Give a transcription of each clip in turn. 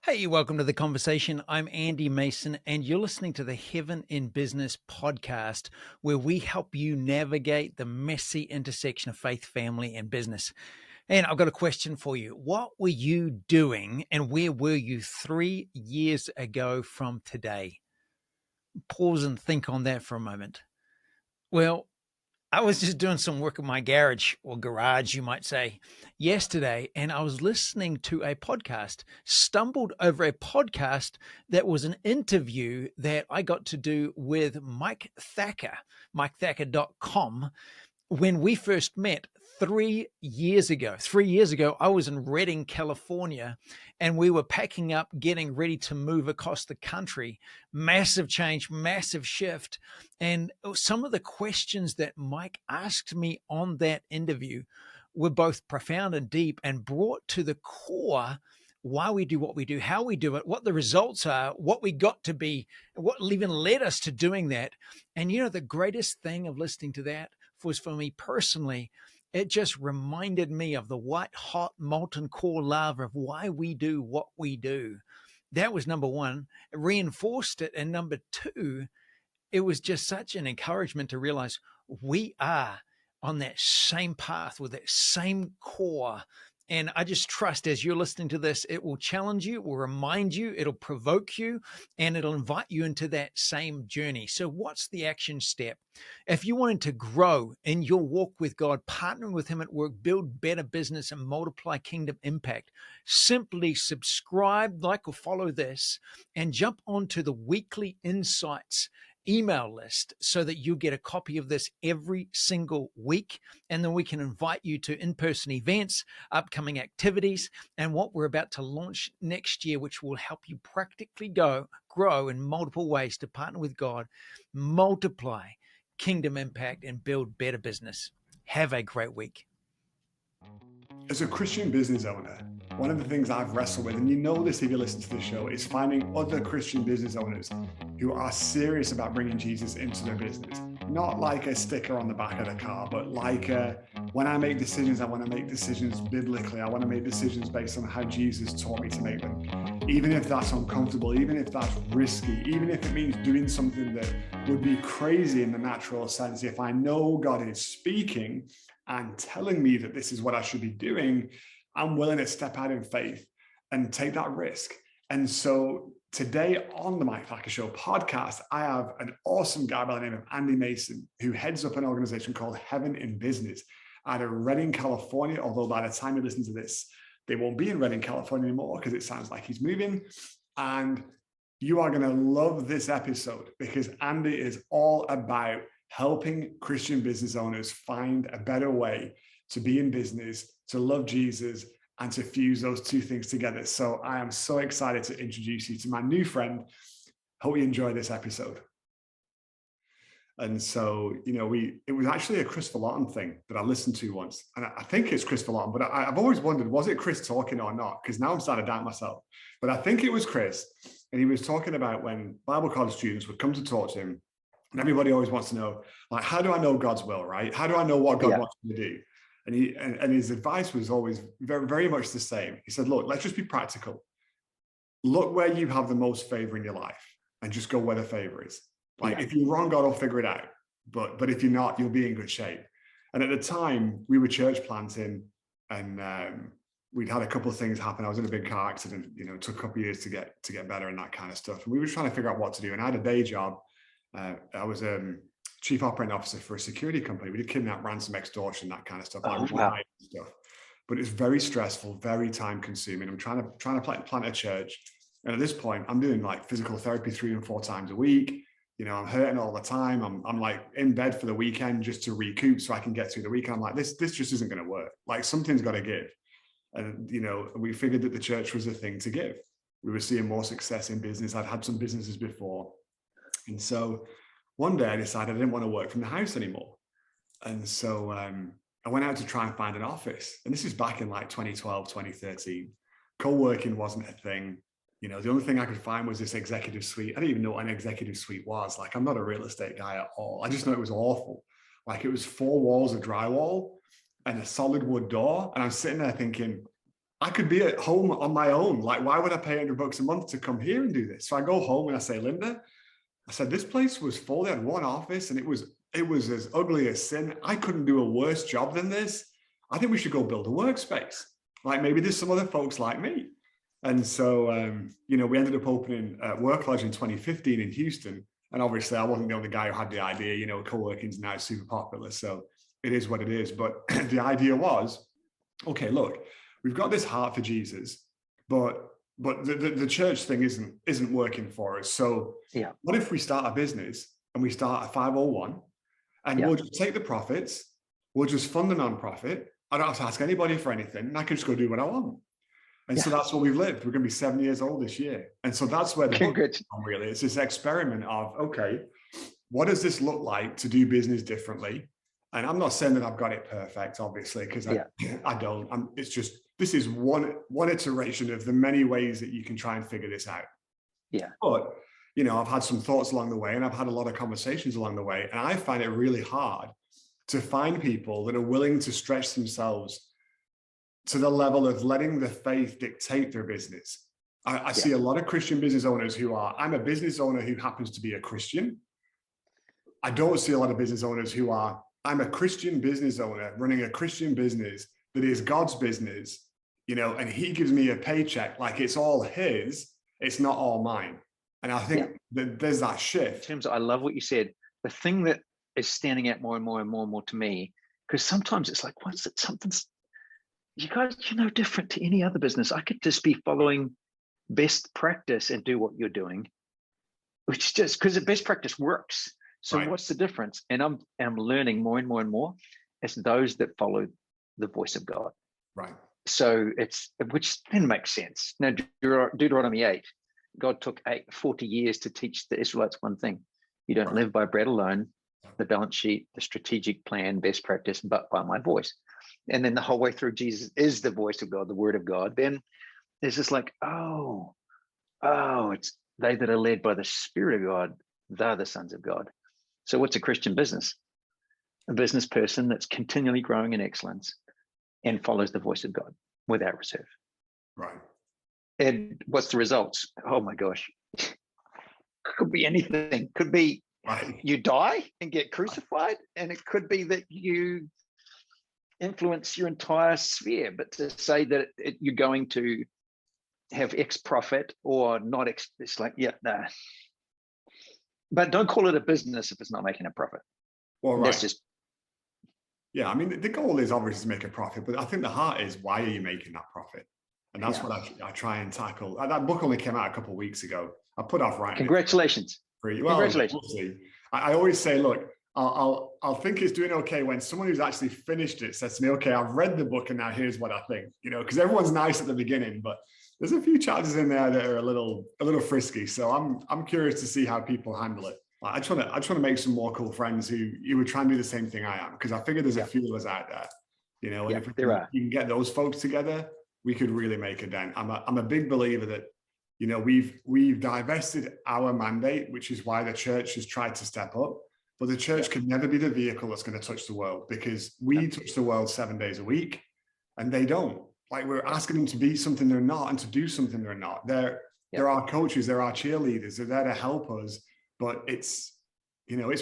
Hey, welcome to the conversation. I'm Andy Mason, and you're listening to the Heaven in Business podcast, where we help you navigate the messy intersection of faith, family, and business. And I've got a question for you. What were you doing, and where were you 3 years ago from today? Pause and think on that for a moment. Well, I was just doing some work in my garage, you might say, yesterday, and I was listening to a podcast, stumbled over a podcast that was an interview that I got to do with Mike Thakur, mikethakur.com, when we first met 3 years ago. 3 years ago, I was in Redding, California, and we were packing up, getting ready to move across the country. Massive change, massive shift. And some of the questions that Mike asked me on that interview were both profound and deep and brought to the core why we do what we do, how we do it, what the results are, what we got to be, what even led us to doing that. And the greatest thing of listening to that was, for me personally, it just reminded me of the white hot molten core lava of why we do what we do. That was number one. It reinforced it. And number two, it was just such an encouragement to realize we are on that same path with that same core. And I just trust as you're listening to this, it will challenge you, it will remind you, it'll provoke you, and it'll invite you into that same journey. So what's the action step? If you wanted to grow in your walk with God, partnering with Him at work, build better business and multiply kingdom impact, simply subscribe, like or follow this, and jump onto the weekly insights email list so that you get a copy of this every single week. And then we can invite you to in-person events, upcoming activities, and what we're about to launch next year, which will help you practically grow in multiple ways to partner with God, multiply kingdom impact, and build better business. Have a great week. As a Christian business owner, one of the things I've wrestled with, and you know this if you listen to the show, is finding other Christian business owners who are serious about bringing Jesus into their business. Not like a sticker on the back of the car, but like when I make decisions, I want to make decisions biblically. I want to make decisions based on how Jesus taught me to make them. Even if that's uncomfortable, even if that's risky, even if it means doing something that would be crazy in the natural sense, if I know God is speaking and telling me that this is what I should be doing, I'm willing to step out in faith and take that risk. And so today on the Mike Thakur Show podcast, I have an awesome guy by the name of Andy Mason, who heads up an organization called Heaven in Business out of Redding, California. Although by the time you listen to this, they won't be in Redding, California anymore because it sounds like he's moving. And you are going to love this episode because Andy is all about helping Christian business owners find a better way to be in business, to love Jesus, and to fuse those two things together. So I am so excited to introduce you to my new friend. Hope you enjoy this episode. And so, it was actually a Chris Lawton thing that I listened to once. And I think it's Chris Lawton, but I've always wondered, was it Chris talking or not? Because now I'm starting to doubt myself. But I think it was Chris. And he was talking about when Bible college students would come to talk to him. And everybody always wants to know, like, how do I know God's will, right? How do I know what God wants me to do? And his advice was always very, very much the same. He said, look, let's just be practical. Look where you have the most favor in your life and just go where the favor is. Like, if you're wrong, God will figure it out. But if you're not, you'll be in good shape. And at the time, we were church planting, and we'd had a couple of things happen. I was in a big car accident. It took a couple of years to get better and that kind of stuff. And we were trying to figure out what to do. And I had a day job. I was chief operating officer for a security company. We did kidnap, ransom, extortion, that kind of stuff. Stuff. But it's very stressful, very time consuming. I'm trying to plant a church. And at this point, I'm doing like physical therapy 3 and 4 times a week. I'm hurting all the time. I'm like in bed for the weekend just to recoup so I can get through the weekend. I'm like, this just isn't going to work. Like, something's got to give. And, we figured that the church was the thing to give. We were seeing more success in business. I'd had some businesses before. And so one day I decided I didn't want to work from the house anymore. And so I went out to try and find an office. And this is back in like 2012, 2013. Co-working wasn't a thing. The only thing I could find was this executive suite. I didn't even know what an executive suite was. Like, I'm not a real estate guy at all. I just know it was awful. Like, it was 4 walls of drywall and a solid wood door. And I'm sitting there thinking, I could be at home on my own. Like, why would I pay $100 a month to come here and do this? So I go home and I say, Linda, I said, this place was full. They had one office and it was as ugly as sin. I couldn't do a worse job than this. I think we should go build a workspace. Like maybe there's some other folks like me. And so, we ended up opening Work Lodge in 2015 in Houston. And obviously I wasn't the only guy who had the idea, co-working is now super popular. So it is what it is. But the idea was, okay, look, we've got this heart for Jesus, but the church thing isn't working for us. So what if we start a business and we start a 501 and we'll just take the profits, we'll just fund a nonprofit. I don't have to ask anybody for anything, and I can just go do what I want. And so that's what we've lived. We're going to be 7 years old this year. And so that's where the book is from, really. It's this experiment of, okay, what does this look like to do business differently? And I'm not saying that I've got it perfect, obviously, because I don't. It's just, this is one iteration of the many ways that you can try and figure this out. Yeah. But, I've had some thoughts along the way, and I've had a lot of conversations along the way. And I find it really hard to find people that are willing to stretch themselves to the level of letting the faith dictate their business. I see a lot of Christian business owners I'm a business owner who happens to be a Christian. I don't see a lot of business owners I'm a Christian business owner running a Christian business that is God's business, and he gives me a paycheck like it's all his, it's not all mine. And I think that there's that shift. In terms of, I love what you said. The thing that is standing out more and more and more and more to me, because sometimes it's like, what's it? Something's, you guys, you're no different to any other business. I could just be following best practice and do what you're doing, which is just because the best practice works. So what's the difference? And I'm learning more and more and more as those that follow the voice of God. Right. So which then makes sense. Now, Deuteronomy 8, God took 40 years to teach the Israelites one thing. You don't live by bread alone, the balance sheet, the strategic plan, best practice, but by my voice. And then the whole way through, Jesus is the voice of God, the word of God. Then it's just like, it's they that are led by the Spirit of God, they're the sons of God. So what's a Christian business? A business person that's continually growing in excellence and follows the voice of God without reserve. Right. And what's the results? Oh my gosh. Could be anything. Could be you die and get crucified, and it could be that you influence your entire sphere. But to say that you're going to have X profit or not X, it's like, nah. But don't call it a business if it's not making a profit. Well, right. That's just. Yeah, I mean, the goal is obviously to make a profit, but I think the heart is, why are you making that profit? And that's what I try and tackle. That book only came out a couple of weeks ago. I put off writing. Congratulations. Congratulations. We'll see. I always say, look, I'll think it's doing okay when someone who's actually finished it says to me, okay, I've read the book and now here's what I think, because everyone's nice at the beginning, but there's a few chapters in there that are a little frisky. So I'm curious to see how people handle it. I just want to make some more cool friends who would try and do the same thing I am, because I figure there's a few of us out there, and if you can get those folks together, we could really make a dent. I'm a big believer that, we've divested our mandate, which is why the church has tried to step up. But the church can never be the vehicle that's going to touch the world, because we touch the world 7 days a week and they don't. Like, we're asking them to be something they're not and to do something they're not. They're our coaches, they're our cheerleaders, they're there to help us. But it's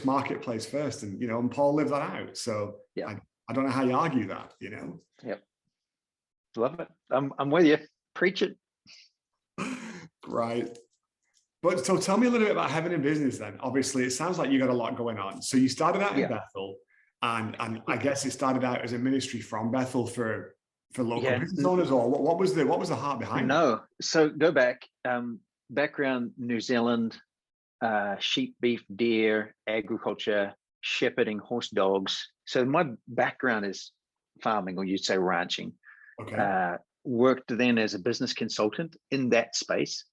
marketplace first. And Paul lived that out. So I don't know how you argue that, Yep. Love it. I'm with you. Preach it. Right. But so tell me a little bit about Heaven in Business then. Obviously, it sounds like you got a lot going on. So you started out in Bethel, and I guess it started out as a ministry from Bethel for local business owners, or what was the heart behind it? No. So go back. Background, New Zealand, sheep, beef, deer, agriculture, shepherding, horse, dogs. So my background is farming, or you'd say ranching. Okay. Worked then as a business consultant in that space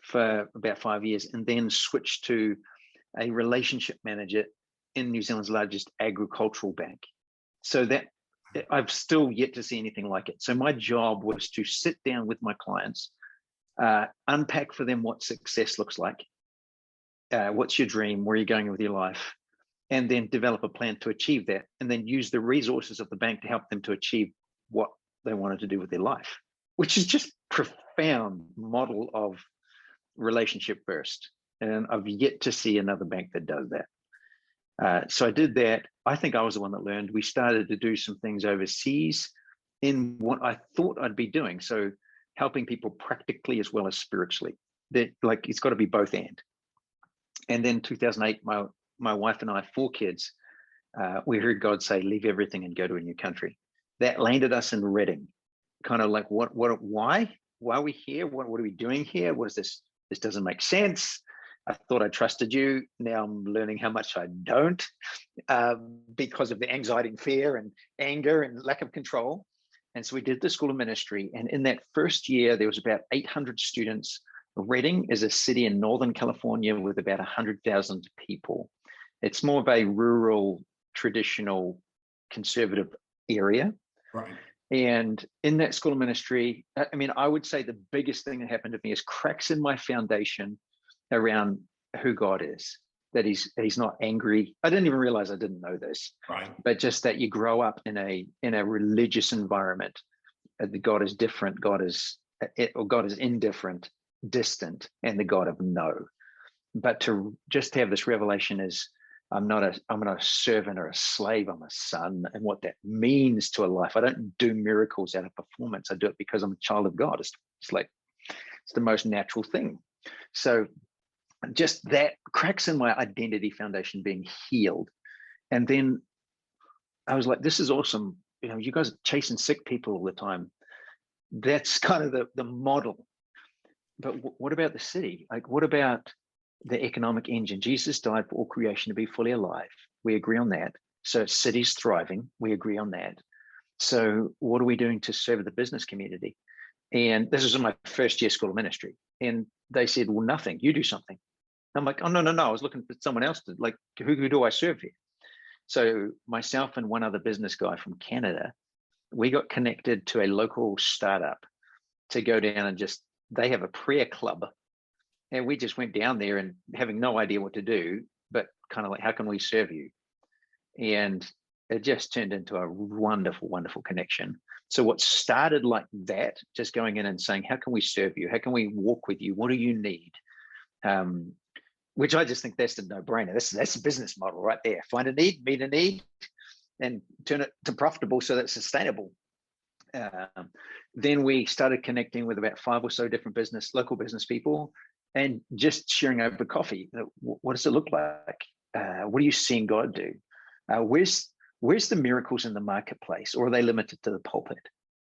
for about 5 years, and then switched to a relationship manager in New Zealand's largest agricultural bank. So that I've still yet to see anything like it. So my job was to sit down with my clients, unpack for them what success looks like, what's your dream, where are you going with your life, and then develop a plan to achieve that, and then use the resources of the bank to help them to achieve what they wanted to do with their life. which is just profound model of relationship first. And I've yet to see another bank that does that. So I did that. I think I was the one that learned. We started to do some things overseas in what I thought I'd be doing. So helping people practically as well as spiritually. That, like, it's got to be both and. And then 2008, my wife and I, 4 kids, we heard God say, leave everything and go to a new country. That landed us in Reading. Kind of like, why are we here? What are we doing here? What is this? This doesn't make sense. I thought I trusted you. Now I'm learning how much I don't, because of the anxiety and fear and anger and lack of control. And so we did the School of Ministry. And in that first year, there was about 800 students. Reading is a city in Northern California with about 100,000 people. It's more of a rural, traditional, conservative area. Right. And in that School of Ministry, I mean, I would say the biggest thing that happened to me is cracks in my foundation around who God is, that he's not angry. I didn't even realize I didn't know this, right? But just that you grow up in a religious environment, that God is different, God is indifferent, distant, and the God of no. But to just have this revelation is, I'm not a servant or a slave, I'm a son, and what that means to a life. I don't do miracles out of performance. I do it because I'm a child of God. It's the most natural thing. So just that cracks in my identity foundation being healed. And then I was like, this is awesome. You know, you guys are chasing sick people all the time. That's kind of the model. But what about the city? Like, what about the economic engine? Jesus died for all creation to be fully alive. We agree on that. So cities thriving, we agree on that. So what are we doing to serve the business community? And this was in my first year School of Ministry. And they said, well, nothing, you do something. I'm like, oh, no. I was looking for someone else to, like, who do I serve here? So myself and one other business guy from Canada, we got connected to a local startup to go down and they have a prayer club. And we just went down there and having no idea what to do, but kind of like, how can we serve you? And it just turned into a wonderful, wonderful connection. So what started like that, just going in and saying, how can we serve you? How can we walk with you? What do you need? Which I just think that's a no-brainer. That's a business model right there. Find a need, meet a need, and turn it to profitable so that's sustainable. Then we started connecting with about 5 or so different local business people, and just sharing over coffee. What does it look like? What are you seeing God do? Where's the miracles in the marketplace, or are they limited to the pulpit?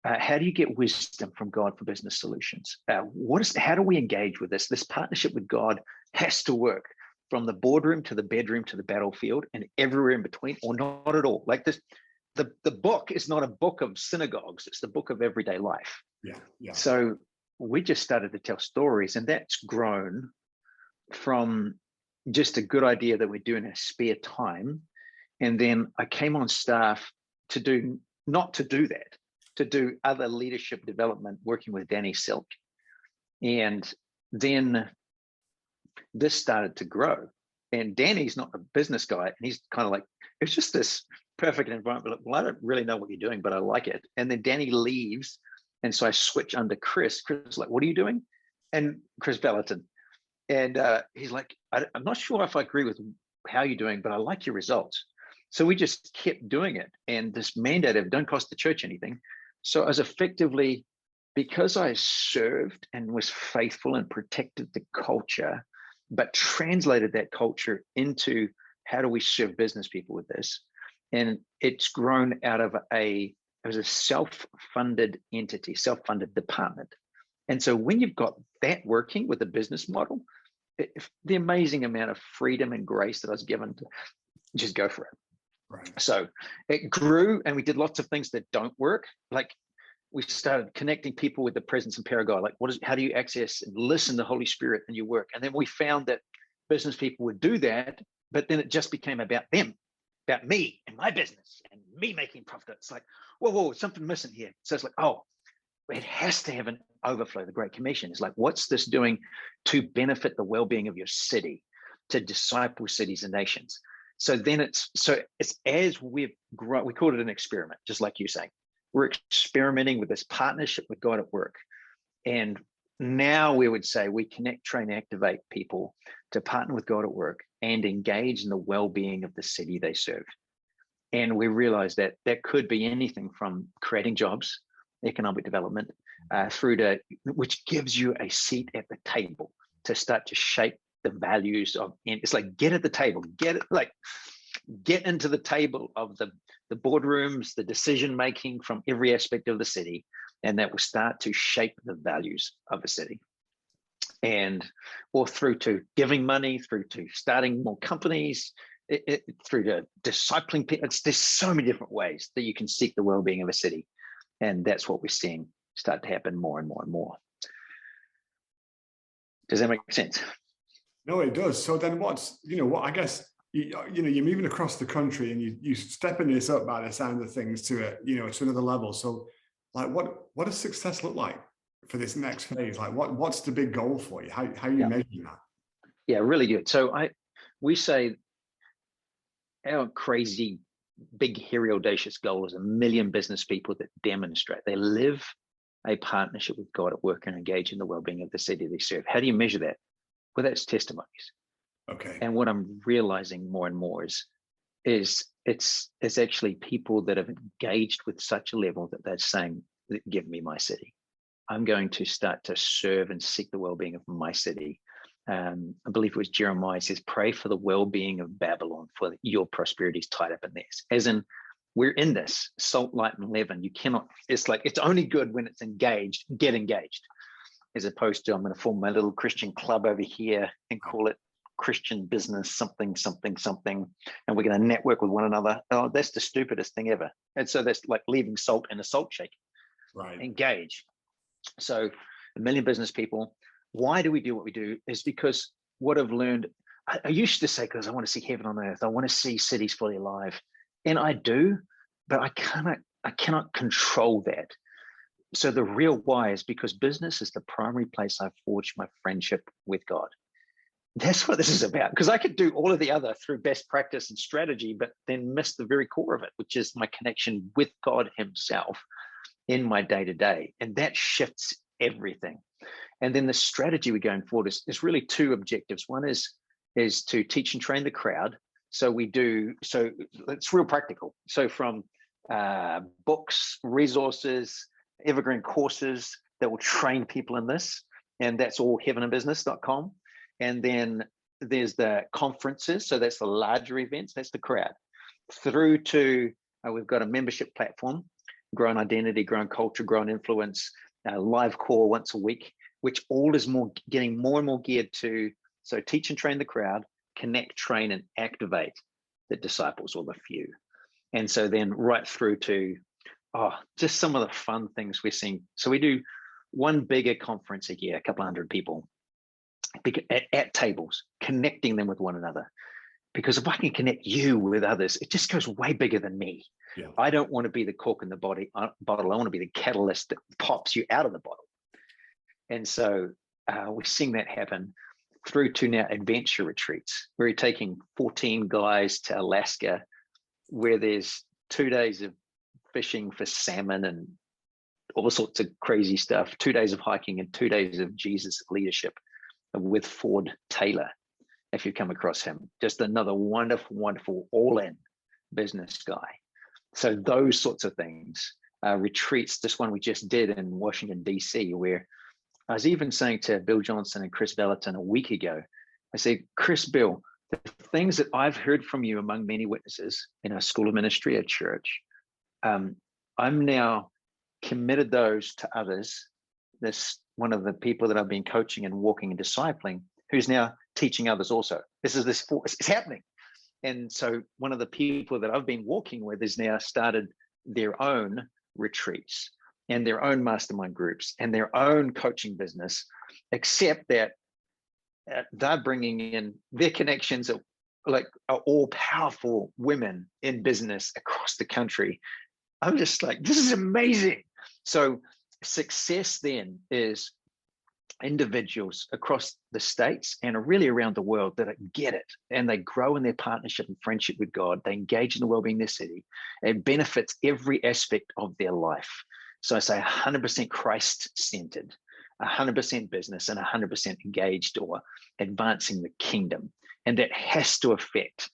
How do you get wisdom from God for business solutions? How do we engage with this? This partnership with God has to work from the boardroom to the bedroom to the battlefield and everywhere in between, or not at all. Like this, the book is not a book of synagogues; it's the book of everyday life. Yeah. So we just started to tell stories, and that's grown from just a good idea that we're doing in a spare time. And then I came on staff to do other leadership development, working with Danny Silk. And then this started to grow. And Danny's not a business guy, and he's kind of like, it's just this perfect environment. Well, I don't really know what you're doing, but I like it. And then Danny leaves. And so I switch under Chris. Chris is like, what are you doing? And Chris Bellerton. And he's like, I'm not sure if I agree with how you're doing, but I like your results. So we just kept doing it. And this mandate of don't cost the church anything. So as effectively, because I served and was faithful and protected the culture, but translated that culture into how do we serve business people with this? And it's grown out of it was a self-funded entity, self-funded department. And so when you've got that working with a business model, the amazing amount of freedom and grace that I was given to just go for it. Right. So it grew, and we did lots of things that don't work. Like we started connecting people with the presence and power of God. Like how do you access and listen to the Holy Spirit in your work? And then we found that business people would do that, but then it just became about them, about me and my business and me making profit. It's like, whoa, something missing here. So it's like, oh, it has to have an overflow. The Great Commission is like, what's this doing to benefit the well-being of your city, to disciple cities and nations? So then it's as we've grown, we called it an experiment, just like you're saying. we're experimenting with this partnership with God at work. And now we would say we connect, train, activate people to partner with God at work and engage in the well-being of the city they serve. And we realized that that could be anything from creating jobs, economic development, through to, which gives you a seat at the table to start to shape the values of, and it's like, get at the table, get into the table of the boardrooms, the decision-making from every aspect of the city, and that will start to shape the values of a city. And, or through to giving money, through to starting more companies, through to discipling people. There's so many different ways that you can seek the well-being of a city. And that's what we're seeing start to happen more and more and more. Does that make sense? No, it does. So then what's, I guess, you're moving across the country and you stepping this up by the sound of things to to another level. So like, what does success look like for this next phase? Like what's the big goal for you? How are you measuring that? Yeah, really good. So we say our crazy, big, hairy, audacious goal is 1 million business people that demonstrate they live a partnership with God at work and engage in the well-being of the city they serve. How do you measure that? Well, that's testimonies. Okay. And what I'm realizing more and more is it's actually people that have engaged with such a level that they're saying, give me my city. I'm going to start to serve and seek the well-being of my city. I believe it was Jeremiah says, pray for the well-being of Babylon, for your prosperity is tied up in theirs. As in, we're in this salt, light, and leaven. You cannot, it's like, it's only good when it's engaged, get engaged, as opposed to, I'm going to form my little Christian club over here and call it Christian business, something, something, something, and we're going to network with one another. Oh, that's the stupidest thing ever. And so that's like leaving salt in a salt shaker. Right. Engage. So 1 million business people. Why do we do what we do? Is because what I've learned, I used to say, because I want to see heaven on earth. I want to see cities fully alive. And I do, but I cannot control that. So the real why is because business is the primary place I've forged my friendship with God. That's what this is about. Because I could do all of the other through best practice and strategy, but then miss the very core of it, which is my connection with God himself in my day-to-day. And that shifts everything. And then the strategy we're going forward is really two objectives. One is to teach and train the crowd. So it's real practical. So from books, resources, evergreen courses that will train people in this. And that's all heavenandbusiness.com. And then there's the conferences. So that's the larger events. That's the crowd. Through to, we've got a membership platform, Growing Identity, Growing Culture, Growing Influence, live call once a week, which all is getting more and more geared to, so teach and train the crowd, connect, train, and activate the disciples or the few. And so then right through to, just some of the fun things we're seeing. So we do one bigger conference a year, a couple 100 people at tables, connecting them with one another. Because if I can connect you with others, it just goes way bigger than me. Yeah. I don't want to be the cork in the bottle. I want to be the catalyst that pops you out of the bottle. And so we're seeing that happen through to now adventure retreats. We're taking 14 guys to Alaska, where there's 2 days of fishing for salmon and all sorts of crazy stuff, 2 days of hiking and 2 days of Jesus leadership with Ford Taylor. If you come across him, just another wonderful, wonderful all-in business guy. So those sorts of things, retreats, this one we just did in Washington, DC, where I was even saying to Bill Johnson and Chris Bellerton a week ago, I said, Chris, Bill, the things that I've heard from you among many witnesses in our school of ministry at church, I'm now committed those to others. This one of the people that I've been coaching and walking and discipling, who's now teaching others also. It's happening. And so one of the people that I've been walking with has now started their own retreats and their own mastermind groups and their own coaching business, except that they're bringing in their connections are all powerful women in business across the country. I'm just like, this is amazing. So success then is individuals across the states and really around the world that get it, and they grow in their partnership and friendship with God. They engage in the well-being of their city. It benefits every aspect of their life. So I say 100% Christ-centered, 100% business, and 100% engaged or advancing the kingdom. And that has to affect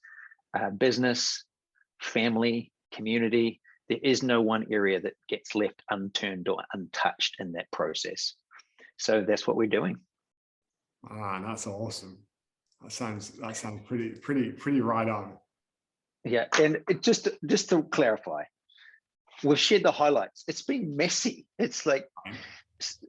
business, family, community. There is no one area that gets left unturned or untouched in that process. So that's what we're doing. Ah, that's awesome. That sounds pretty right on. Yeah, and just to clarify, we've shared the highlights. It's been messy. It's like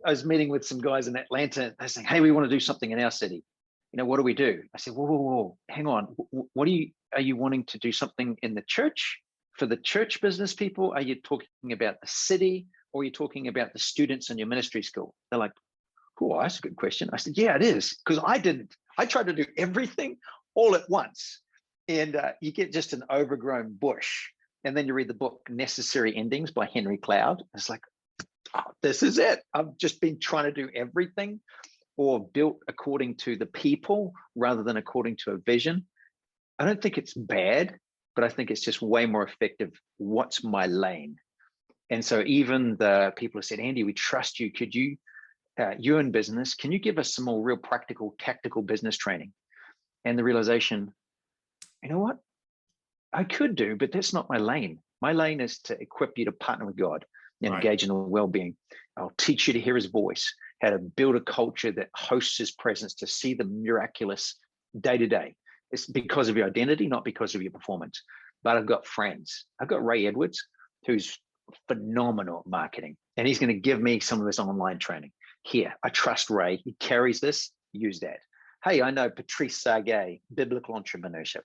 I was meeting with some guys in Atlanta. They're saying, "Hey, we want to do something in our city. What do we do?" I said, "Whoa, hang on. What are you wanting to do something in the church for the church business people? Are you talking about the city, or are you talking about the students in your ministry school?" They're like, "Oh, that's a good question." I said, "Yeah, it is, because I tried to do everything all at once, and you get just an overgrown bush." And then you read the book Necessary Endings by Henry Cloud. It's like, oh, this is it. I've just been trying to do everything, or built according to the people rather than according to a vision. I don't think it's bad, but I think it's just way more effective. What's my lane? And so even the people who said, "Andy, we trust you. Could you, you're in business, can you give us some more real practical, tactical business training?" And the realization, you know what? I could do, but that's not my lane. My lane is to equip you to partner with God and engage in the well-being. I'll teach you to hear his voice, how to build a culture that hosts his presence, to see the miraculous day to day. It's because of your identity, not because of your performance. But I've got friends. I've got Ray Edwards, who's phenomenal at marketing, and he's going to give me some of his online training. Here, I trust Ray. He carries this. Use that. Hey, I know Patrice Sargay, biblical entrepreneurship.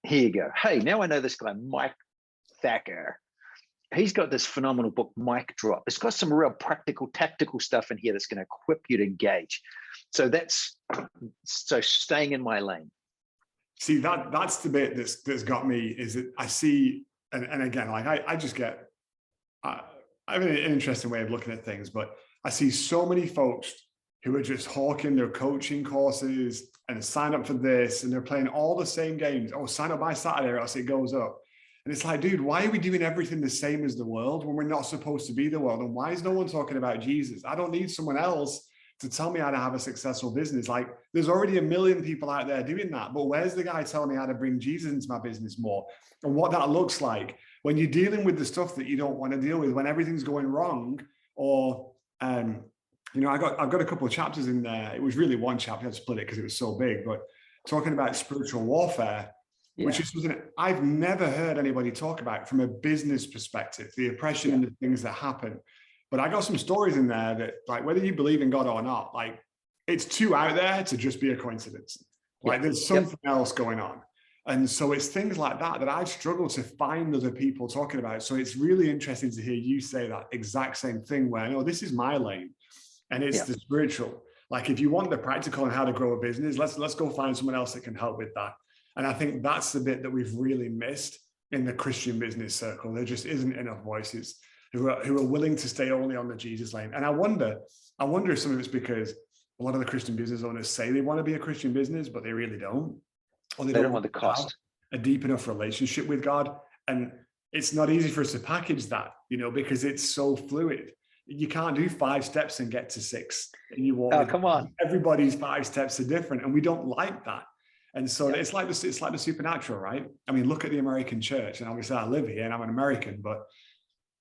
Here you go. Hey, now I know this guy, Mike Thakur. He's got this phenomenal book, Mic Drop. It's got some real practical, tactical stuff in here that's going to equip you to engage. So staying in my lane. See, that's the bit that's got me, is that I see, and again, like I just get, I have an interesting way of looking at things, but I see so many folks who are just hawking their coaching courses and sign up for this, and they're playing all the same games. Oh, sign up by Saturday or else it goes up. And it's like, dude, why are we doing everything the same as the world when we're not supposed to be the world? And why is no one talking about Jesus? I don't need someone else to tell me how to have a successful business. Like, there's already a million people out there doing that, but where's the guy telling me how to bring Jesus into my business more, and what that looks like when you're dealing with the stuff that you don't want to deal with, when everything's going wrong? Or I've got a couple of chapters in there. It was really one chapter. I had to split it because it was so big, but talking about spiritual warfare, which is something I've never heard anybody talk about from a business perspective, the oppression and the things that happen. But I got some stories in there that, like, whether you believe in God or not, like, it's too out there to just be a coincidence. Like, there's something else going on. And so it's things like that I struggle to find other people talking about. So it's really interesting to hear you say that exact same thing, where, no, this is my lane, and it's the spiritual. Like, if you want the practical on how to grow a business, let's go find someone else that can help with that. And I think that's the bit that we've really missed in the Christian business circle. There just isn't enough voices who are willing to stay only on the Jesus lane. And I wonder if some of it's because a lot of the Christian business owners say they want to be a Christian business, but they really don't. Or they don't want the cost. A deep enough relationship with God. And it's not easy for us to package that, because it's so fluid. You can't do 5 steps and get to 6. And you walk. Oh, come on. Everybody's 5 steps are different, and we don't like that. And so it's like the supernatural, right? I mean, look at the American church. And obviously I live here and I'm an American, but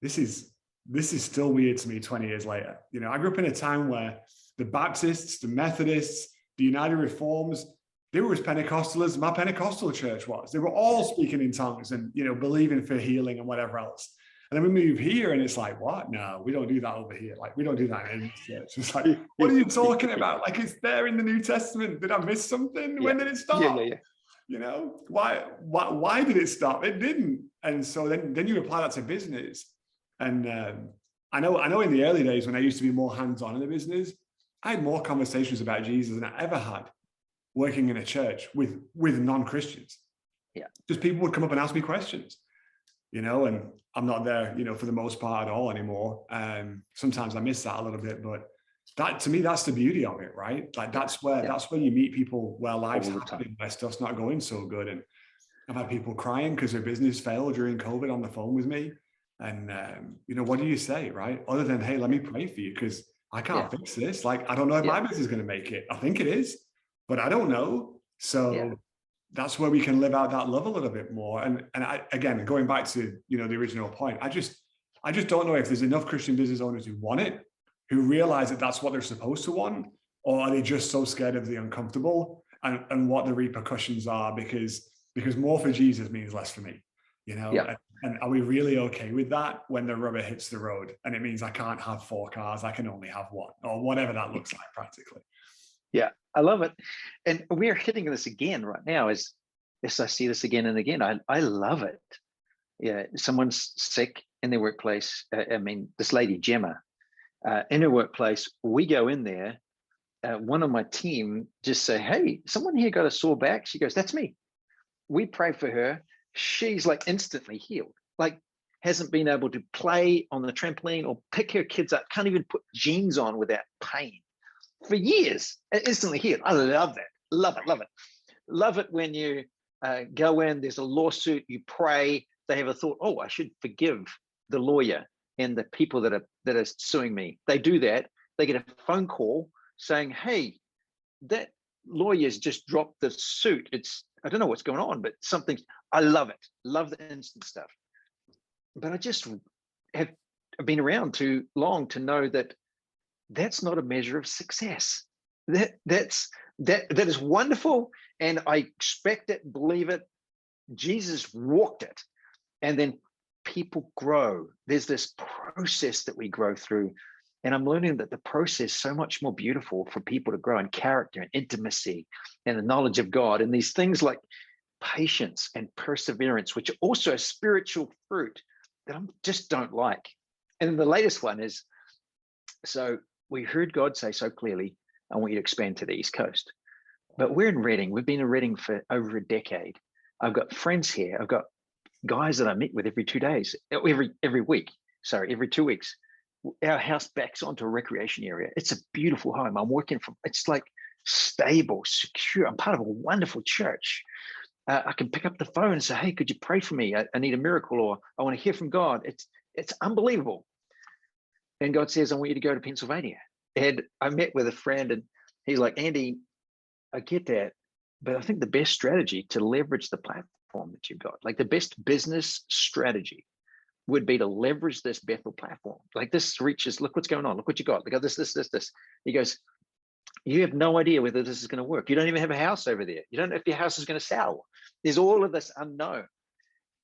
this is still weird to me 20 years later. I grew up in a time where the Baptists, the Methodists, the United Reforms, they were as Pentecostal as my Pentecostal church was. They were all speaking in tongues and, believing for healing and whatever else. And then we move here and it's like, what? No, we don't do that over here. Like, we don't do that in church. It's like, what are you talking about? Like, it's there in the New Testament. Did I miss something? When did it stop? Why did it stop? It didn't. And so then you apply that to business. And I know in the early days when I used to be more hands-on in the business, I had more conversations about Jesus than I ever had working in a church with non-Christians. Just people would come up and ask me questions, and I'm not there, for the most part at all anymore. Sometimes I miss that a little bit, but that, to me, that's the beauty of it, right? Like that's where you meet people where life's happening, where stuff's not going so good. And I've had people crying because their business failed during COVID on the phone with me. And what do you say, right? Other than, hey, let me pray for you because I can't fix this. Like, I don't know if my business is going to make it. I think it is, but I don't know. So that's where we can live out that love a little bit more. And I, again, going back to, the original point, I just don't know if there's enough Christian business owners who want it, who realize that that's what they're supposed to want, or are they just so scared of the uncomfortable and what the repercussions are because more for Jesus means less for me, and are we really okay with that when the rubber hits the road and it means I can't have 4 cars, I can only have 1, or whatever that looks like practically. Yeah, I love it. And we're hitting this again right now as I see this again and again. I love it. Yeah, someone's sick in their workplace. This lady, Gemma, in her workplace, we go in there. One of my team just say, hey, someone here got a sore back. She goes, that's me. We pray for her. She's like instantly healed, like hasn't been able to play on the trampoline or pick her kids up, can't even put jeans on without pain for years, instantly healed. I love that. Love it. Love it. Love it when you go in, there's a lawsuit, you pray, they have a thought, oh, I should forgive the lawyer and the people that are suing me. They do that. They get a phone call saying, hey, that lawyer's just dropped the suit. I don't know what's going on, but I love it. Love the instant stuff. But I just have been around too long to know that that's not a measure of success. That is wonderful. And I expect it, believe it. Jesus walked it. And then people grow. There's this process that we grow through. And I'm learning that the process is so much more beautiful for people to grow in character and intimacy and the knowledge of God. And these things like patience and perseverance, which are also a spiritual fruit that I just don't like. And then the latest one is, so we heard God say so clearly, I want you to expand to the East Coast. But we're in Reading. We've been in Reading for over a decade. I've got friends here. I've got guys that I meet with every 2 days, every week. Sorry, every 2 weeks. Our house backs onto a recreation area. It's a beautiful home. I'm working from, it's like stable, secure. I'm part of a wonderful church. I can pick up the phone and say, hey, could you pray for me? I need a miracle, or I want to hear from God. It's unbelievable. And God says, I want you to go to Pennsylvania. And I met with a friend and he's like, Andy, I get that, but I think the best strategy to leverage the platform that you've got, like the best business strategy would be to leverage this Bethel platform. Like this reaches, look what's going on. Look what you got. They got this. He goes, you have no idea whether this is going to work. You don't even have a house over there. You don't know if your house is going to sell. There's all of this unknown.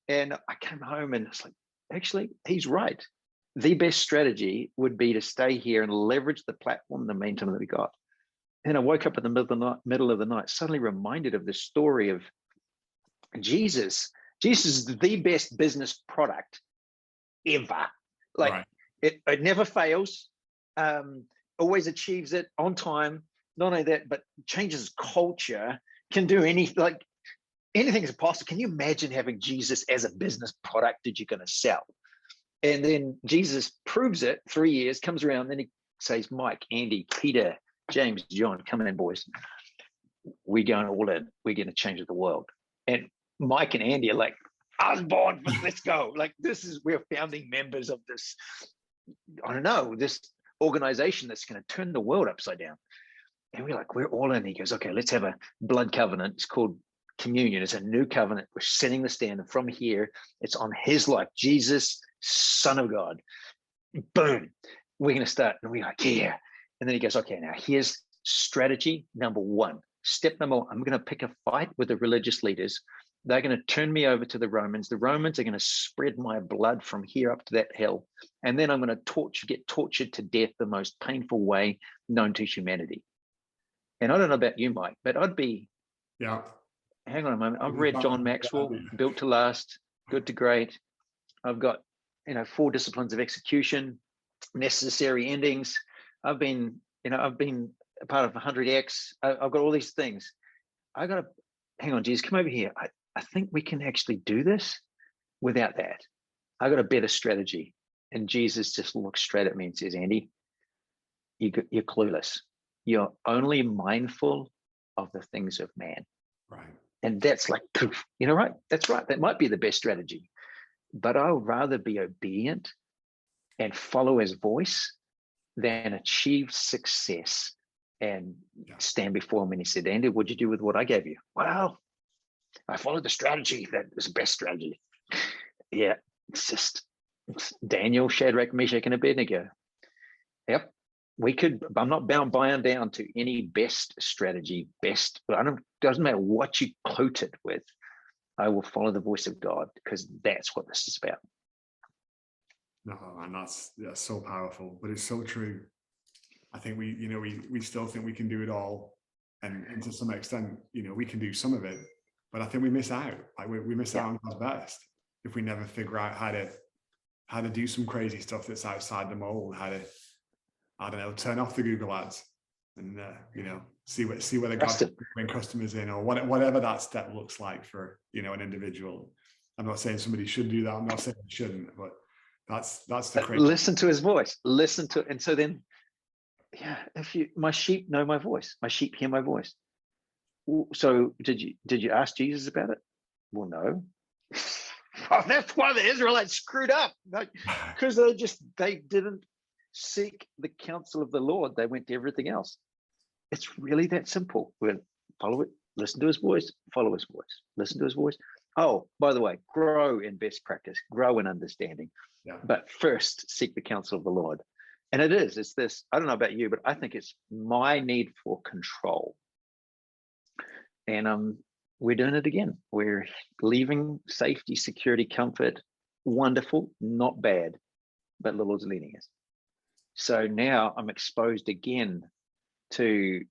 And I came home and it's like, actually, he's right. The best strategy would be to stay here and leverage the platform, the momentum that we got. And I woke up in the middle of the night, suddenly reminded of the story of Jesus. Jesus is the best business product ever. Like right. it never fails, always achieves it on time. Not only that, but changes culture, can do anything is possible. Can you imagine having Jesus as a business product that you're going to sell? And then Jesus proves it, 3 years, comes around, then he says, Mike, Andy, Peter, James, John, come in, boys. We're going all in. We're going to change the world. And Mike and Andy are like, I was born for, let's go. Like we're founding members of this, I don't know, this organization that's going to turn the world upside down. And we're like, we're all in. He goes, okay, let's have a blood covenant. It's called communion. It's a new covenant. We're setting the standard from here. It's on his life, Jesus, Son of God. Boom. We're going to start. And we're like, yeah. And then he goes, okay, now here's strategy number 1. Step number 1, I'm going to pick a fight with the religious leaders. They're going to turn me over to the Romans. The Romans are going to spread my blood from here up to that hill. And then I'm going to get tortured to death the most painful way known to humanity. And I don't know about you, Mike, but I'd be, hang on a moment. I've read John Maxwell, Built to Last, Good to Great. I've got, 4 disciplines of execution, necessary endings. I've been a part of 100X. I've got all these things. I got to, hang on, Jesus, come over here. I think we can actually do this without that. I got a better strategy. And Jesus just looks straight at me and says, Andy, you're clueless. You're only mindful of the things of man. Right. And that's like, right, that's right. That might be the best strategy. But I would rather be obedient and follow his voice than achieve success and stand before him. And he said, Andy, what'd you do with what I gave you? Well, I followed the strategy. That was the best strategy. Yeah, it's Daniel, Shadrach, Meshach, and Abednego. Yep. I'm not bound down to any best strategy, doesn't matter what you coat it with. I will follow the voice of God, because that's what this is about. No, and that's so powerful, but it's so true. I think we still think we can do it all, and to some extent, we can do some of it, but I think we miss out. Like we miss out on God's best if we never figure out how to do some crazy stuff that's outside the mold, how to, I don't know, turn off the Google ads and see whether God can bring customers in, or whatever that step looks like for an individual. I'm not saying somebody should do that. I'm not saying they shouldn't, but that's the crazy. Listen to his voice. Listen to it, and so then, my sheep know my voice. My sheep hear my voice. So did you ask Jesus about it? Well, no. Oh, that's why the Israelites screwed up, because they didn't seek the counsel of the Lord. They went to everything else. It's really that simple. We'll follow it, listen to his voice, follow his voice, listen to his voice. Oh, by the way, grow in best practice, grow in understanding. Yeah. But first, seek the counsel of the Lord. And it's this, I don't know about you, but I think it's my need for control. And we're doing it again. We're leaving safety, security, comfort, wonderful, not bad, but the Lord's leading us. So now I'm exposed again to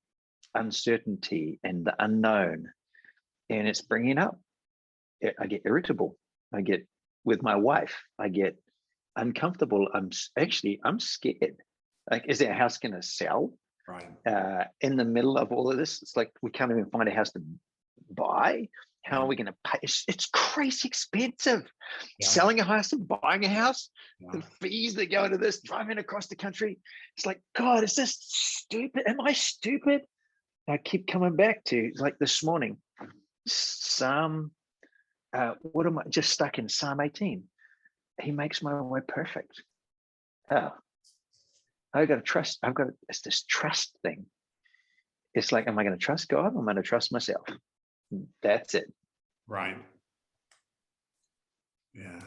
uncertainty and the unknown, and it's bringing up. I get irritable. I get, with my wife, I get uncomfortable. I'm scared. Like, is our house going to sell? Right. In the middle of all of this, it's like we can't even find a house to buy. How are we going to pay? It's crazy expensive. Yeah. Selling a house and buying a house, the fees that go into this, driving across the country. It's like, God, is this stupid? Am I stupid? I keep coming back to, like this morning, what am I just stuck in? Psalm 18. He makes my way perfect. Oh, I got to trust. It's this trust thing. It's like, am I going to trust God? Or am I going to trust myself? That's it. Right. Yeah.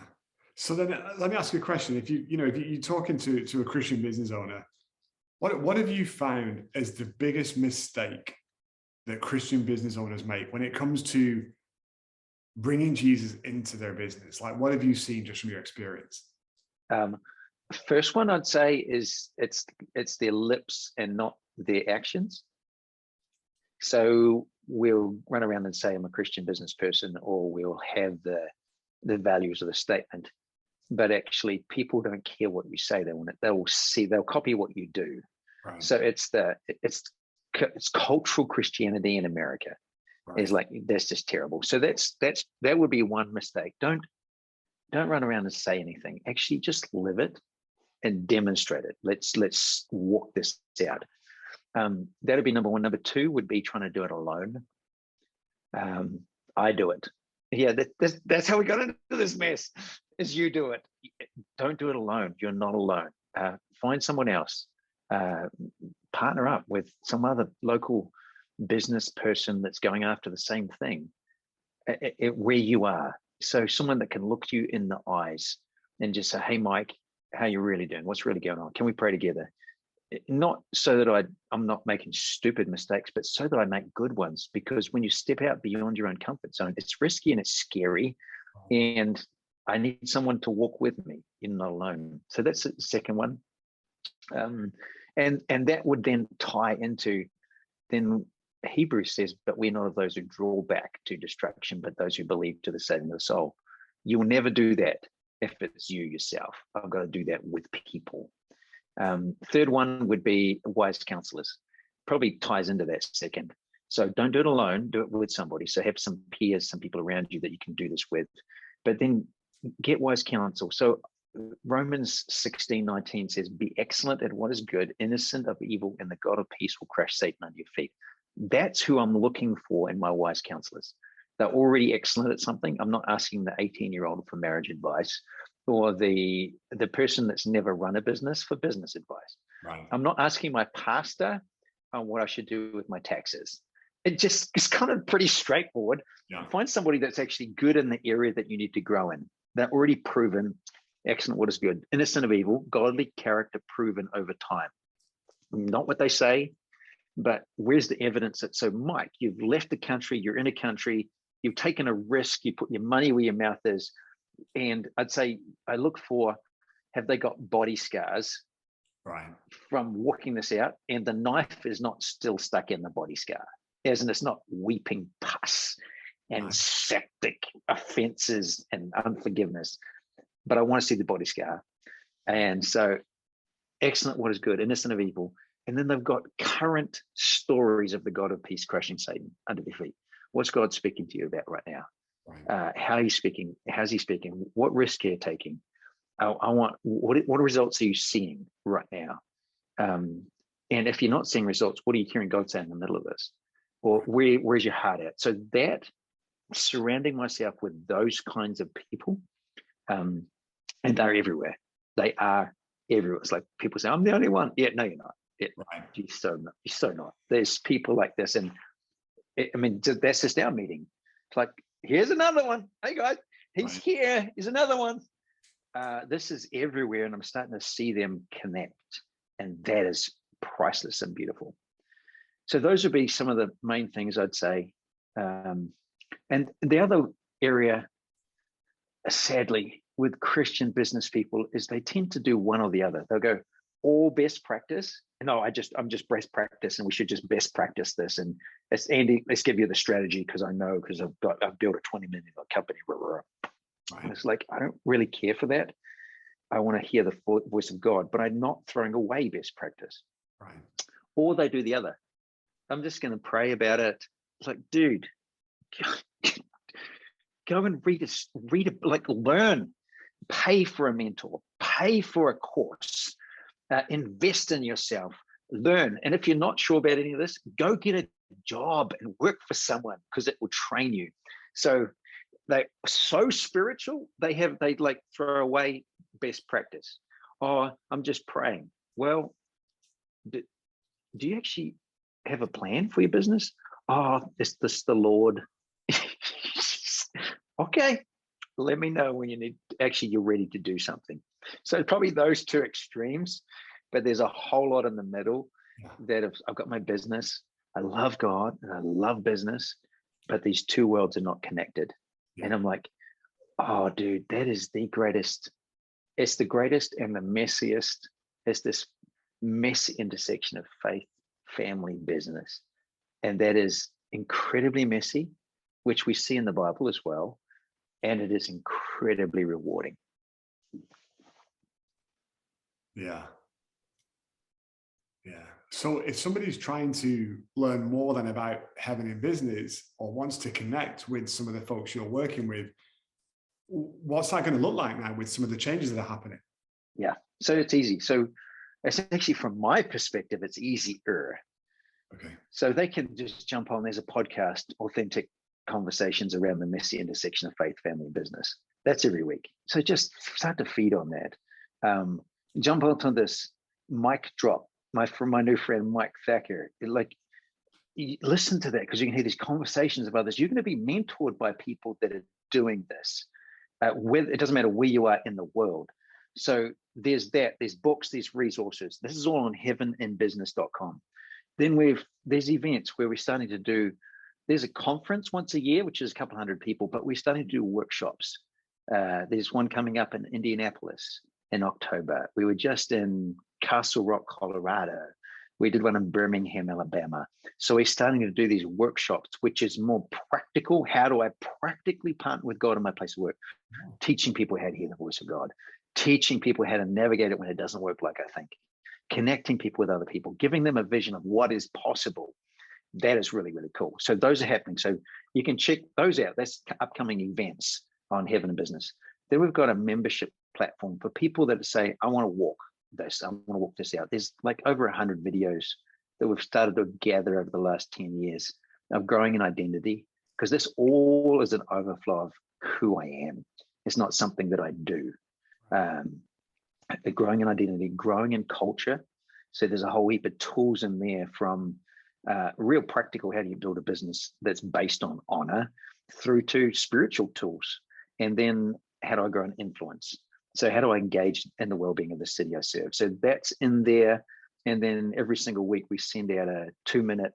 So then let me ask you a question. If you're talking to a Christian business owner, what have you found as the biggest mistake that Christian business owners make when it comes to bringing Jesus into their business? Like, what have you seen just from your experience? First one I'd say is it's their lips and not their actions. So we'll run around and say, I'm a Christian business person, or we'll have the values of the statement, but actually people don't care what you say. They want it. They'll copy what you do. Right. So it's cultural Christianity in America. Right. Is like, that's just terrible. So that would be one mistake. Don't run around and say anything. Actually, just live it and demonstrate it. Let's walk this out. That'd be number one. Number two would be trying to do it alone. I do it. Yeah, that's how we got into this mess, is you do it. Don't do it alone. You're not alone. Find someone else. Partner up with some other local business person that's going after the same thing where you are. So someone that can look you in the eyes and just say, hey, Mike, how you really doing? What's really going on? Can we pray together? Not so that I'm not making stupid mistakes, but so that I make good ones. Because when you step out beyond your own comfort zone, it's risky and it's scary. And I need someone to walk with me. You're not alone. So that's the second one. And that would then tie into, then Hebrews says, but we're not of those who draw back to destruction, but those who believe to the saving of the soul. You will never do that if it's you yourself. I've got to do that with people. Third one would be wise counselors. Probably ties into that second. So don't do it alone, do it with somebody. So have some peers, some people around you that you can do this with, but then get wise counsel. So Romans 16:19 says, be excellent at what is good, innocent of evil, and the God of peace will crush Satan under your feet. That's who I'm looking for in my wise counselors. They're already excellent at something. I'm not asking the 18-year-old for marriage advice, or the person that's never run a business for business advice. Right. I'm not asking my pastor on what I should do with my taxes. It's kind of pretty straightforward. Yeah. Find somebody that's actually good in the area that you need to grow in. They're already proven, excellent what is good, innocent of evil, godly character proven over time. Not what they say, but where's the evidence that, so Mike, you've left the country, you're in a country, you've taken a risk, you put your money where your mouth is. And I'd say, I look for, have they got body scars Right. from walking this out? And the knife is not still stuck in the body scar, as in it's not weeping pus and Right. septic offenses and unforgiveness. But I want to see the body scar. And so, excellent what is good, innocent of evil. And then they've got current stories of the God of peace crushing Satan under their feet. What's God speaking to you about right now? Right. How are you speaking? How's he speaking? What risk are you taking? I want, what results are you seeing right now? And if you're not seeing results, what are you hearing God say in the middle of this? Or where's your heart at? So that, surrounding myself with those kinds of people, and they're everywhere. They are everywhere. It's like people say, I'm the only one. Yeah, no, you're not. Yeah, Right. you're so not. There's people like this. And I mean, that's just our meeting. It's like, here's another one. Hey guys, he's Right. here. Here's another one. This is everywhere, and I'm starting to see them connect, and that is priceless and beautiful. So those would be some of the main things I'd say. And the other area, sadly, with Christian business people is they tend to do one or the other. They'll go all best practice. No, I'm just best practice, and we should just best practice this. And it's Andy, let's give you the strategy because I know, because I've built a $20 million company. Right. And it's like, I don't really care for that. I want to hear the voice of God, but I'm not throwing away best practice. Right. Or they do the other. I'm just going to pray about it. It's like, dude, go and learn, pay for a mentor, pay for a course, invest in yourself, learn. And if you're not sure about any of this, go get a job and work for someone, because it will train you. So they're so spiritual, they like throw away best practice. Oh, I'm just praying. Well, do you actually have a plan for your business? Oh, is this the Lord? Okay, let me know when you're ready to do something. So probably those two extremes, but there's a whole lot in the middle. Yeah. That I've got my business, I love God and I love business, but these two worlds are not connected. Yeah. And I'm like, oh, dude, that is the greatest. It's the greatest and the messiest. It's this messy intersection of faith, family, business. And that is incredibly messy, which we see in the Bible as well. And it is incredibly rewarding. Yeah. Yeah. So if somebody's trying to learn more than about heaven in business, or wants to connect with some of the folks you're working with, what's that going to look like now with some of the changes that are happening? Yeah. So it's easy. So it's actually, from my perspective, it's easier. Okay. So they can just jump on. There's a podcast, Authentic Conversations Around the Messy Intersection of Faith, Family, and Business. That's every week. So just start to feed on that. Jump onto this mic drop, from my new friend, Mike Thakur. Listen to that, because you can hear these conversations of others. You're going to be mentored by people that are doing this. It doesn't matter where you are in the world. So there's books, there's resources. This is all on heavenandbusiness.com. Then there's events where we're starting to do, there's a conference once a year, which is a couple hundred people, but we're starting to do workshops. There's one coming up in Indianapolis in October. We were just in Castle Rock, Colorado. We did one in Birmingham, Alabama. So we're starting to do these workshops, which is more practical. How do I practically partner with God in my place of work? Teaching people how to hear the voice of God, teaching people how to navigate it when it doesn't work like I think, connecting people with other people, giving them a vision of what is possible. That is really, really cool. So those are happening. So you can check those out. That's upcoming events on Heaven and Business. Then we've got a membership platform for people that say, I want to walk this, I want to walk this out. There's like over 100 videos that we've started to gather over the last 10 years of growing an identity, because this all is an overflow of who I am. It's not something that I do. Growing an identity, growing in culture. So there's a whole heap of tools in there, from real practical, how do you build a business that's based on honor, through to spiritual tools. And then how do I grow an influence? So how do I engage in the well-being of the city I serve? So that's in there. And then every single week we send out a 2-minute,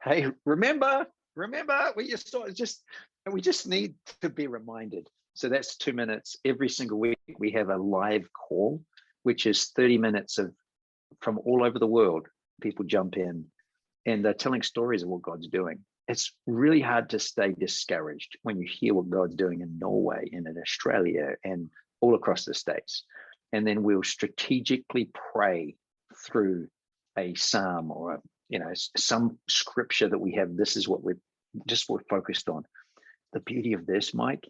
hey, remember we just saw it, and we just need to be reminded. So that's 2 minutes. Every single week we have a live call, which is 30 minutes from all over the world. People jump in and they're telling stories of what God's doing. It's really hard to stay discouraged when you hear what God's doing in Norway and in Australia and all across the States. And then we'll strategically pray through a psalm or some scripture that we have. This is what we're focused on. The beauty of this, Mike,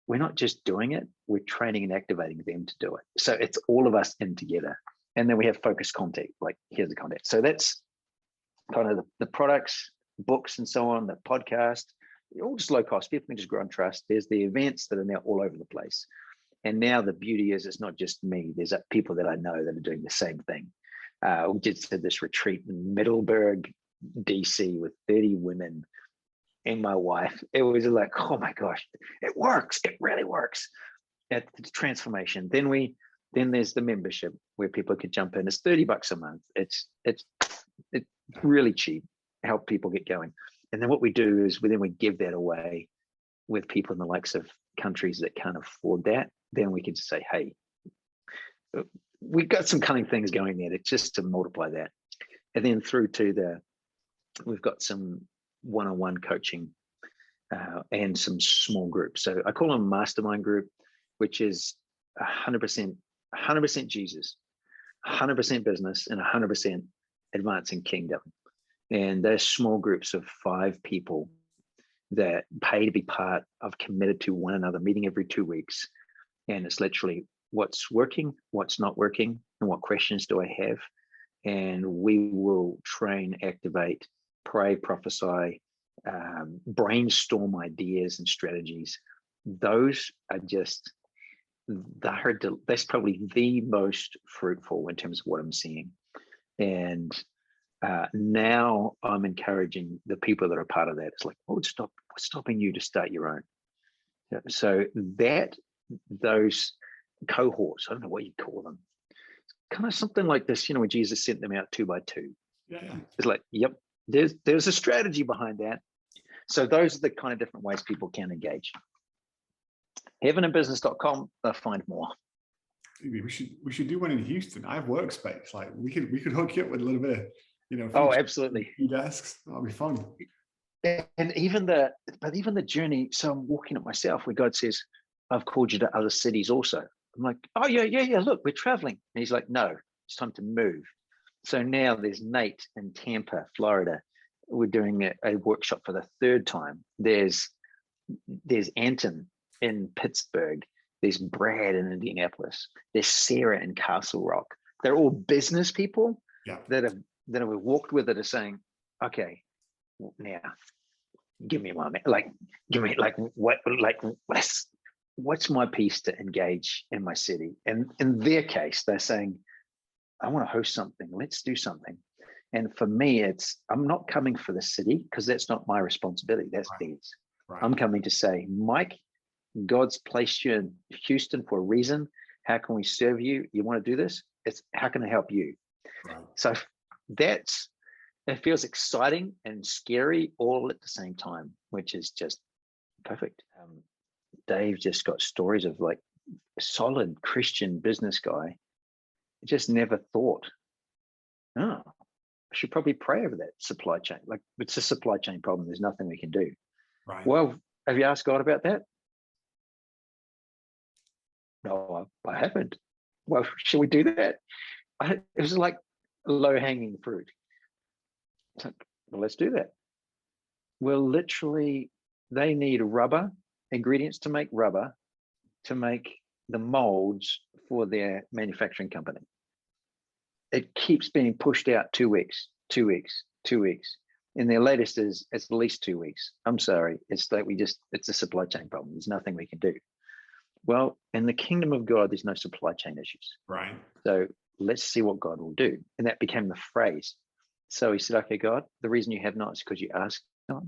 we're not just doing it, we're training and activating them to do it. So it's all of us in together. And then we have focused content, like here's the content. So that's kind of the products, books, and so on, the podcast, all just low cost. People can just grow and trust. There's the events that are now all over the place. And now the beauty is it's not just me. There's people that I know that are doing the same thing. We just did this retreat in Middleburg, DC, with 30 women and my wife. It was like, oh my gosh, it works. It really works. At the transformation. Then there's the membership where people could jump in. It's $30 a month. It's really cheap. Help people get going. And then what we do is we give that away with people in the likes of countries that can't afford that. Then we can say, hey, we've got some cunning things going there. It's just to multiply that. And then through to we've got some one-on-one coaching and some small groups. So I call them mastermind group, which is 100% Jesus, 100% business, and 100% advancing kingdom. And they're small groups of 5 people that pay to be part of, committed to one another, meeting every 2 weeks. And it's literally what's working, what's not working, and what questions do I have? And we will train, activate, pray, prophesy, brainstorm ideas and strategies. Those are just, that's probably the most fruitful in terms of what I'm seeing. And now I'm encouraging the people that are part of that. It's like, what's stopping you to start your own? So those cohorts, I don't know what you call them, it's kind of something like this, when Jesus sent them out 2 by 2. Yeah. It's like, yep, there's a strategy behind that. So those are the kind of different ways people can engage. heavenandbusiness.com, they'll find more. We should do one in Houston. I have workspace. Like we could hook you up with a little bit of, oh, absolutely, few desks. That'll be fun. And even the journey. So I'm walking it myself, where God says, I've called you to other cities also. I'm like, oh yeah. Look, we're traveling. And he's like, no, it's time to move. So now there's Nate in Tampa, Florida. We're doing a workshop for the 3rd time. There's Anton in Pittsburgh. There's Brad in Indianapolis. There's Sarah in Castle Rock. They're all business people that have walked with it, are saying, okay, now give me a moment. What's my piece to engage in my city? And in their case, they're saying, I want to host something. Let's do something. And for me, I'm not coming for the city, because that's not my responsibility. That's theirs. Right. I'm coming to say, Mike, God's placed you in Houston for a reason. How can we serve you? You want to do this? It's how can I help you? Right. So it feels exciting and scary all at the same time, which is just perfect. Dave just got stories of like a solid Christian business guy. Just never thought, I should probably pray over that supply chain. Like, it's a supply chain problem. There's nothing we can do. Right. Well, have you asked God about that? No, I haven't. Well, shall we do that? It was like low-hanging fruit. It's like, well, let's do that. Well, literally, they need rubber, ingredients to make rubber, to make the molds for their manufacturing company. It keeps being pushed out 2 weeks, 2 weeks, 2 weeks. And their latest is it's at least 2 weeks. I'm sorry. It's like it's a supply chain problem. There's nothing we can do. Well, in the kingdom of God, there's no supply chain issues. Right. So let's see what God will do. And that became the phrase. So he said, okay, God, the reason you have not is because you asked not.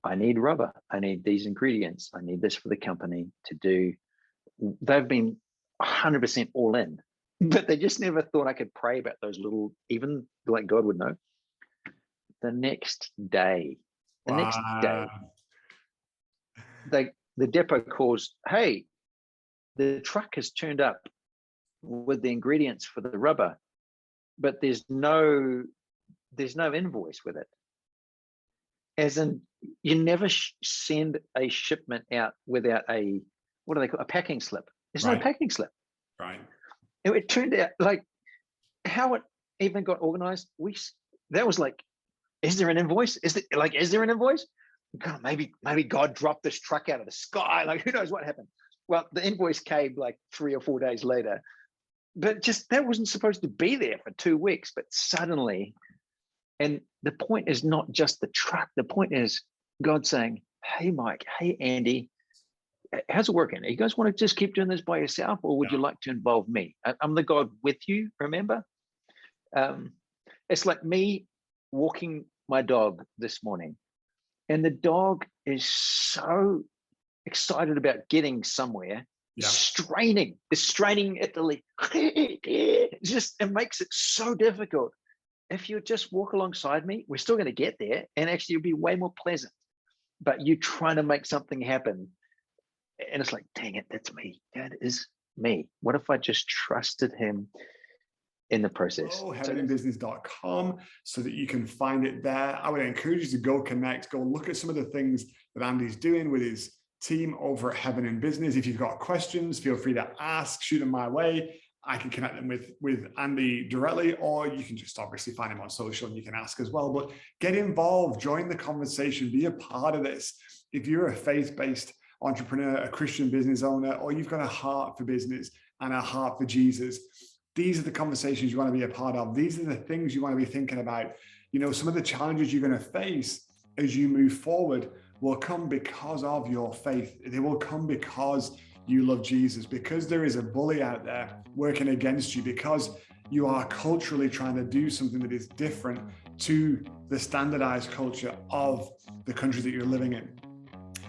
I need rubber. I need these ingredients. I need this for the company to do. They've been 100% all in, but they just never thought I could pray about those little, even like God would know. The next day, the depot calls, hey, the truck has turned up with the ingredients for the rubber, but there's no invoice with it. As in, you never send a shipment out without a, what do they call a packing slip? There's no packing slip. Right. It turned out like how it even got organized. That was like, is there an invoice? Is there an invoice? God, maybe God dropped this truck out of the sky. Like, who knows what happened? Well, the invoice came like 3 or 4 days later, but just that wasn't supposed to be there for 2 weeks. But suddenly, and the point is not just the truck. The point is God saying, hey, Mike, hey, Andy, how's it working? You guys want to just keep doing this by yourself, or would you like to involve me? I'm the God with you, remember? It's like me walking my dog this morning, and the dog is so excited about getting somewhere, straining Italy. It makes it so difficult. If you just walk alongside me, we're still going to get there, and actually it'll be way more pleasant. But you're trying to make something happen, and it's like, dang it, that's me. That is me. What if I just trusted him in the process? heavenandbusiness.com so that you can find it there. I would encourage you to go connect, go look at some of the things that Andy's doing with his team over at Heaven in Business. If you've got questions, feel free to ask, shoot them my way. I can connect them with Andy directly, or you can just obviously find him on social and you can ask as well. But get involved, join the conversation, be a part of this. If you're a faith-based entrepreneur, a Christian business owner, or you've got a heart for business and a heart for Jesus, these are the conversations you want to be a part of. These are the things you want to be thinking about. You know, some of the challenges you're going to face as you move forward will come because of your faith. They will come because you love Jesus, because there is a bully out there working against you, because you are culturally trying to do something that is different to the standardized culture of the country that you're living in.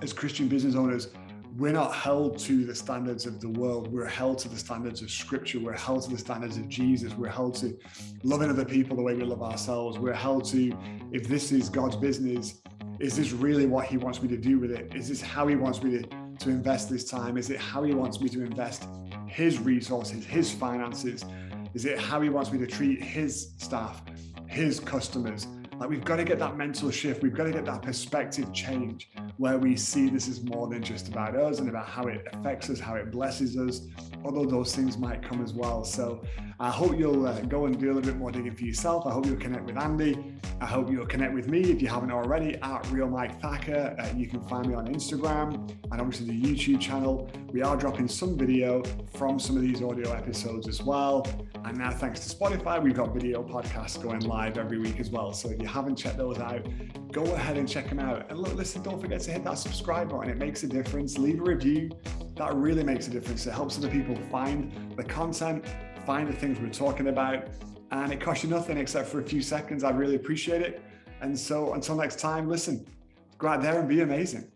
As Christian business owners, we're not held to the standards of the world. We're held to the standards of Scripture. We're held to the standards of Jesus. We're held to loving other people the way we love ourselves. We're held to, if this is God's business, is this really what he wants me to do with it? Is this how he wants me to invest this time? Is it how he wants me to invest his resources, his finances? Is it how he wants me to treat his staff, his customers? Like, we've got to get that mental shift. We've got to get that perspective change where we see this is more than just about us and about how it affects us, how it blesses us, although those things might come as well. So I hope you'll go and do a little bit more digging for yourself. I hope you'll connect with Andy. I hope you'll connect with me if you haven't already at Real Mike Thakur. You can find me on Instagram and obviously the YouTube channel. We are dropping some video from some of these audio episodes as well. And now thanks to Spotify, we've got video podcasts going live every week as well. So if you haven't checked those out, go ahead and check them out. And look, listen, don't forget to hit that subscribe button. It makes a difference. Leave a review. That really makes a difference. It helps other people find the content, find the things we're talking about, and it costs you nothing except for a few seconds. I really appreciate it. And so until next time, listen, go out there and be amazing.